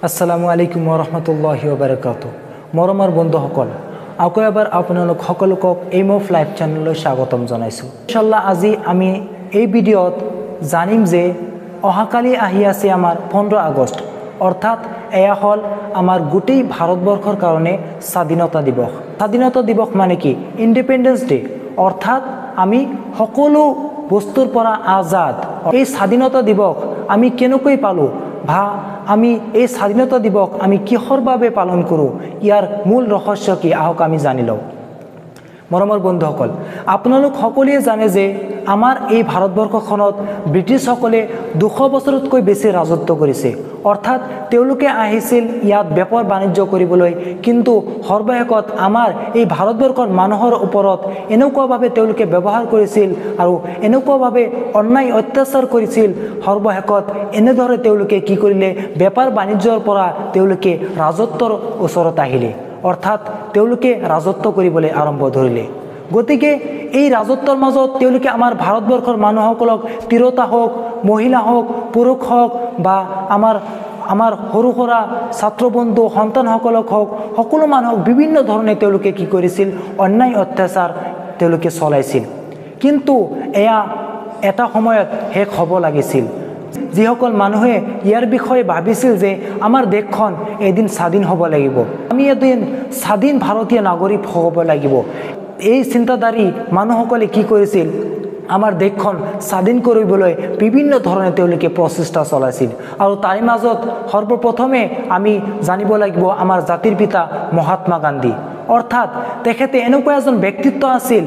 আসসালামু আলাইকুম ওৰহমতুল্লাহি ওবাৰাকাতু। মৰমৰ বন্ধুসকল, আকৌ এবাৰ আপোনালোক সকলোকক এইমফ লাইভ চেনেললৈ স্বাগতম জনাইছোঁ। ইনশাআল্লাহ আজি আমি এই ভিডিঅ'ত জানিম যে অহাকালি আহি আছে আমাৰ 15 আগষ্ট, অৰ্থাৎ এয়া হ'ল আমাৰ গোটেই ভাৰতবৰ্ষৰ কাৰণে স্বাধীনতা দিৱস। স্বাধীনতা দিৱস মানে কি? ইণ্ডিপেণ্ডেন্স ডে, অৰ্থাৎ আমি সকলো বস্তুৰ পৰা আজাদ। এই স্বাধীনতা দিৱস আমি কেনেকৈ পালোঁ বা আমি এই স্বাধীনতা দিৱস আমি কিহৰ বাবে পালন কৰোঁ, ইয়াৰ মূল ৰহস্য কি আহক আমি জানি লওঁ। মৰমৰ বন্ধুসকল, আপোনালোক সকলোৱে জানে যে আমাৰ এই ভাৰতবৰ্ষখনত ব্ৰিটিছসকলে 200 বছৰতকৈ বেছি ৰাজত্ব কৰিছে। অৰ্থাৎ তেওঁলোকে আহিছিল ইয়াত বেপাৰ বাণিজ্য কৰিবলৈ, কিন্তু সৰ্বশেষত আমাৰ এই ভাৰতবৰ্ষৰ মানুহৰ ওপৰত এনেকুৱাভাৱে তেওঁলোকে ব্যৱহাৰ কৰিছিল আৰু এনেকুৱাভাৱে অন্যায় অত্যাচাৰ কৰিছিল। সৰ্বশেষত এনেদৰে তেওঁলোকে কি কৰিলে, বেপাৰ বাণিজ্যৰ পৰা তেওঁলোকে ৰাজত্বৰ ওচৰত আহিলে, অৰ্থাৎ তেওঁলোকে ৰাজত্ব কৰিবলৈ আৰম্ভ কৰিলে। গতিকে এই ৰাজত্বৰ মাজত তেওঁলোকে আমাৰ ভাৰতবৰ্ষৰ মানুহসকলক তিৰোতা হওক, মহিলা হওক, পুৰুষ হওক বা আমাৰ সৰু সুৰা ছাত্ৰ বন্ধু সন্তানসকলক হওক, সকলো মানুহক বিভিন্ন ধৰণে তেওঁলোকে কি কৰিছিল, অন্যায় অত্যাচাৰ তেওঁলোকে চলাইছিল। কিন্তু এয়া এটা সময়ত শেষ হ'ব লাগিছিল। যিসকল মানুহে ইয়াৰ বিষয়ে ভাবিছিল যে আমাৰ দেশখন এদিন স্বাধীন হ'ব লাগিব, আমি এদিন স্বাধীন ভাৰতীয় নাগৰিক হ'ব লাগিব, এই চিন্তাধাৰী মানুহসকলে কি কৰিছিল, আমাৰ দেশখন স্বাধীন কৰিবলৈ বিভিন্ন ধৰণে তেওঁলোকে প্ৰচেষ্টা চলাইছিল। আৰু তাৰে মাজত সৰ্বপ্ৰথমে আমি জানিব লাগিব আমাৰ জাতিৰ পিতা মহাত্মা গান্ধী। অৰ্থাৎ তেখেতে এনেকুৱা এজন ব্যক্তিত্ব আছিল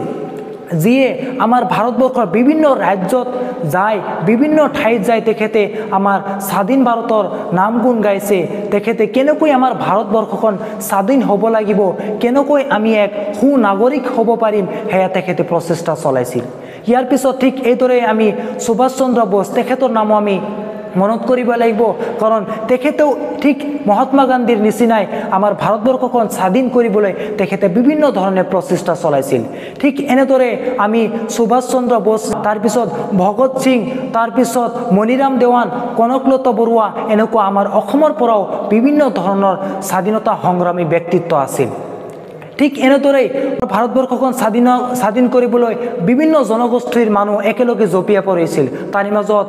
যিয়ে আমাৰ ভাৰতবৰ্ষৰ বিভিন্ন ৰাজ্যত যায়, বিভিন্ন ঠাইত যায় তেখেতে আমাৰ স্বাধীন ভাৰতৰ নাম গুণ গাইছে। তেখেতে কেনেকৈ আমাৰ ভাৰতবৰ্ষখন স্বাধীন হ'ব লাগিব, কেনেকৈ আমি এক সুনাগৰিক হ'ব পাৰিম, সেয়া তেখেতে প্ৰচেষ্টা চলাইছিল। ইয়াৰ পিছত ঠিক এইদৰে আমি সুভাষ চন্দ্ৰ বোস, তেখেতৰ নামো আমি মনত কৰিব লাগিব, কাৰণ তেখেতেও ঠিক মহাত্মা গান্ধীৰ নিচিনাই আমাৰ ভাৰতবৰ্ষখন স্বাধীন কৰিবলৈ তেখেতে বিভিন্ন ধৰণে প্ৰচেষ্টা চলাইছিল। ঠিক এনেদৰে আমি সুভাষ চন্দ্ৰ বোস, তাৰপিছত ভগত সিং, তাৰপিছত মণিৰাম দেৱান, কনকলতা বৰুৱা, এনেকুৱা আমাৰ অসমৰ পৰাও বিভিন্ন ধৰণৰ স্বাধীনতা সংগ্ৰামী ব্যক্তিত্ব আছিল। ঠিক এনেদৰেই ভাৰতবৰ্ষখন স্বাধীন কৰিবলৈ বিভিন্ন জনগোষ্ঠীৰ মানুহ একেলগে জঁপিয়াই পৰিছিল। তাৰে মাজত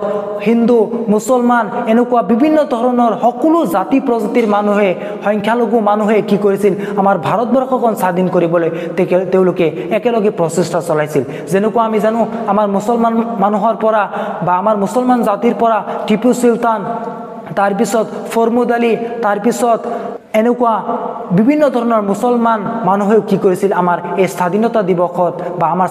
হিন্দু, মুছলমান, এনেকুৱা বিভিন্ন ধৰণৰ সকলো জাতি প্ৰজাতিৰ মানুহে, সংখ্যালঘু মানুহে কি কৰিছিল, আমাৰ ভাৰতবৰ্ষখন স্বাধীন কৰিবলৈ তেওঁলোকে একেলগে প্ৰচেষ্টা চলাইছিল। যেনেকুৱা আমি জানো আমাৰ মুছলমান মানুহৰ পৰা বা আমাৰ মুছলমান জাতিৰ পৰা টিপু চুলতান, তাৰপিছত ফৰ্মুদ আলী, তাৰপিছত এনেকুৱা বিভিন্ন ধৰণৰ মুছলমান মানুহেও কি কৰিছিল, আমাৰ এই স্বাধীনতা দিৱসত বা আমাৰ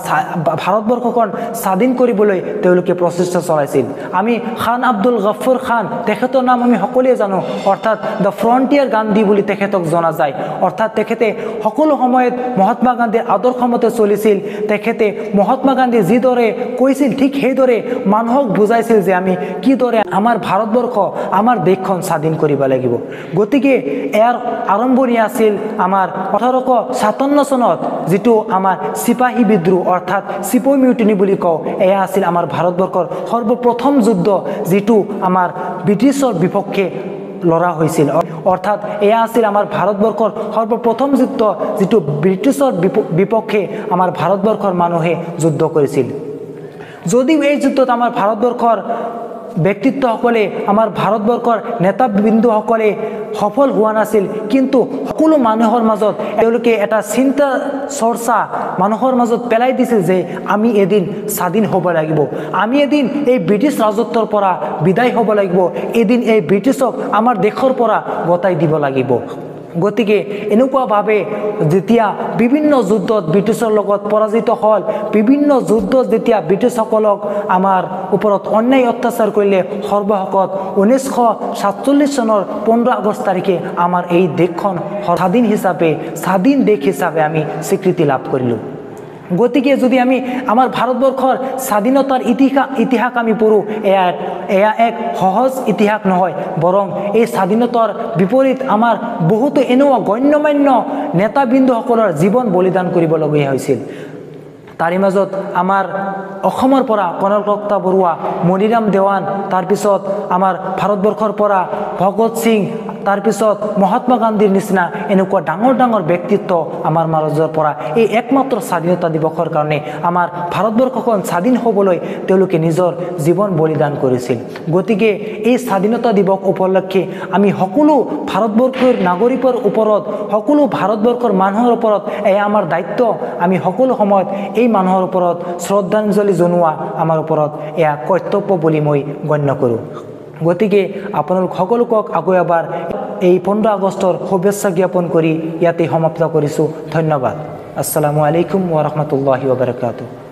ভাৰতবৰ্ষখন স্বাধীন কৰিবলৈ তেওঁলোকে প্ৰচেষ্টা চলাইছিল। আমি খান আব্দুল গফুৰ খান, তেখেতৰ নাম আমি সকলোৱে জানো, অৰ্থাৎ দ্য ফ্ৰণ্টিয়াৰ গান্ধী বুলি তেখেতক জনা যায়। অৰ্থাৎ তেখেতে সকলো সময়ত মহাত্মা গান্ধীৰ আদৰ্শমতে চলিছিল। তেখেতে মহাত্মা গান্ধী যিদৰে কৈছিল ঠিক সেইদৰে মানুহক বুজাইছিল যে আমি কিদৰে আমাৰ ভাৰতবৰ্ষ, আমাৰ দেশখন স্বাধীন কৰিব লাগিব। গতিকে ইয়াৰ আৰম্ভণি আছিল আমাৰ 1857 চনত, যিটো আমাৰ চিপাহী বিদ্ৰোহ অৰ্থাৎ চিপাহী মিউটিনি বুলি কওঁ। এয়া আছিল আমাৰ ভাৰতবৰ্ষৰ সৰ্বপ্ৰথম যুদ্ধ, যিটো আমাৰ ব্ৰিটিছৰ বিপক্ষে লৰা হৈছিল। অৰ্থাৎ এয়া আছিল আমাৰ ভাৰতবৰ্ষৰ সৰ্বপ্ৰথম যুদ্ধ, যিটো ব্ৰিটিছৰ বিপক্ষে আমাৰ ভাৰতবৰ্ষৰ মানুহে যুদ্ধ কৰিছিল। যদিও এই যুদ্ধত আমাৰ ভাৰতবৰ্ষৰ ব্যক্তিত্বসকলে, আমাৰ ভাৰতবৰ্ষৰ নেতাবৃন্দসকলে সফল হোৱা নাছিল, কিন্তু সকলো মানুহৰ মাজত তেওঁলোকে এটা চিন্তা চৰ্চা মানুহৰ মাজত পেলাই দিছিল যে আমি এদিন স্বাধীন হ'ব লাগিব, আমি এদিন এই ব্ৰিটিছ ৰাজত্বৰ পৰা বিদায় হ'ব লাগিব, এদিন এই ব্ৰিটিছক আমাৰ দেশৰ পৰা গতাই দিব লাগিব। গতিকে এনেকুৱাভাৱে যেতিয়া বিভিন্ন যুদ্ধত ব্ৰিটিছৰ লগত পৰাজিত হ'ল, বিভিন্ন যুদ্ধত যেতিয়া ব্ৰিটিছসকলক আমাৰ ওপৰত অন্যায় অত্যাচাৰ কৰিলে, সৰ্বশেষত 1947 চনৰ 15 আগষ্ট তাৰিখে আমাৰ এই দেশখন স্বাধীন দেশ হিচাপে আমি স্বীকৃতি লাভ কৰিলোঁ। গতিকে যদি আমি আমাৰ ভাৰতবৰ্ষৰ স্বাধীনতাৰ ইতিহাস আমি পঢ়োঁ, এয়া এক সহজ ইতিহাস নহয়, বৰং এই স্বাধীনতাৰ বিপৰীত আমাৰ বহুতো এনেকুৱা গণ্যমান্য নেতাবৃন্দসকলৰ জীৱন বলিদান কৰিবলগীয়া হৈছিল। তাৰে মাজত আমাৰ অসমৰ পৰা কনকলতা বৰুৱা, মণিৰাম দেৱান, তাৰ পিছত আমাৰ ভাৰতবৰ্ষৰ পৰা ভগত সিং, তাৰপিছত মহাত্মা গান্ধীৰ নিচিনা এনেকুৱা ডাঙৰ ডাঙৰ ব্যক্তিত্ব আমাৰ মাজৰ পৰা এই একমাত্ৰ স্বাধীনতা দিৱসৰ কাৰণে আমাৰ ভাৰতবৰ্ষখন স্বাধীন হ'বলৈ তেওঁলোকে নিজৰ জীৱন বলিদান কৰিছিল। গতিকে এই স্বাধীনতা দিৱস উপলক্ষে আমি সকলো ভাৰতবৰ্ষৰ নাগৰিকৰ ওপৰত, সকলো ভাৰতবৰ্ষৰ মানুহৰ ওপৰত এয়া আমাৰ দায়িত্ব। আমি সকলো সময়ত এই মানুহৰ ওপৰত শ্ৰদ্ধাঞ্জলি জনোৱা আমাৰ ওপৰত এয়া কৰ্তব্য বুলি মই গণ্য কৰোঁ। গতিকে আপোনালোক সকলোকক আকৌ এবাৰ এই 15 আগষ্টৰ শুভেচ্ছা জ্ঞাপন কৰি ইয়াতে সমাপ্ত কৰিছোঁ। ধন্যবাদ। আসসালামু আলাইকুম ওয়া ৰাহমাতুল্লাহি ওয়া বাৰাকাতুহু।